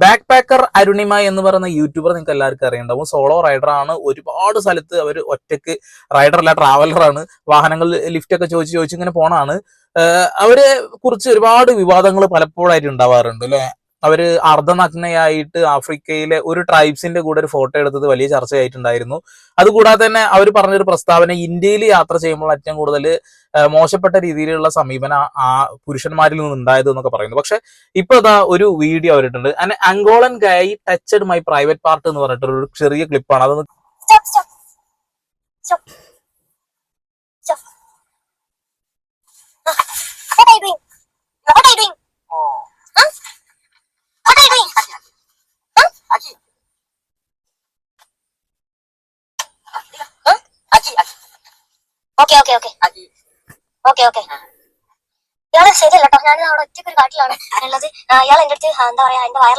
Back packer Arunima എന്ന് പറയുന്ന YouTuber നിങ്ങൾക്ക് എല്ലാവർക്കും അറിയുണ്ടാവും. സോളോ റൈഡർ ആണ്. ഒരുപാട് സ്ഥലത്ത് അവർ ഒറ്റയ്ക്ക് റൈഡറല്ല, ട്രാവലറാണ്. വാഹനങ്ങൾ ലിഫ്റ്റ് ഒക്കെ ചോദിച്ച് ഇങ്ങനെ പോണാണ്. അവരെ കുറിച്ച് ഒരുപാട് വിവാദങ്ങൾ പലപ്പോഴായിട്ട് ഉണ്ടാവാറുണ്ട് അല്ലെ. അവര് അർദ്ധനഗ്നയായിട്ട് ആഫ്രിക്കയിലെ ഒരു ട്രൈബ്സിന്റെ കൂടെ ഒരു ഫോട്ടോ എടുത്തത് വലിയ ചർച്ചയായിട്ടുണ്ടായിരുന്നു. അതുകൂടാതെ തന്നെ അവർ പറഞ്ഞൊരു പ്രസ്താവന, ഇന്ത്യയിൽ യാത്ര ചെയ്യുമ്പോൾ ഏറ്റവും കൂടുതൽ മോശപ്പെട്ട രീതിയിലുള്ള സമീപനം ആ പുരുഷന്മാരിൽ നിന്ന് ഉണ്ടായത് എന്നൊക്കെ പറയുന്നു. പക്ഷെ ഇപ്പൊ ഇതാ ഒരു video അവരിട്ടുണ്ട്. Angolan ഗായി ടച്ചഡ് my private part എന്ന് പറഞ്ഞിട്ട് ഒരു ചെറിയ ക്ലിപ്പാണ്. അതൊന്ന് ഇയാള് ശരിയല്ല കേട്ടോ. ഞാൻ അവിടെ ഒറ്റയ്ക്ക് ഒരു കാട്ടിലാണ് ഉള്ളത്. ഇയാൾ എന്റെ അടുത്ത് എന്താ പറയാ, എന്റെ വയർ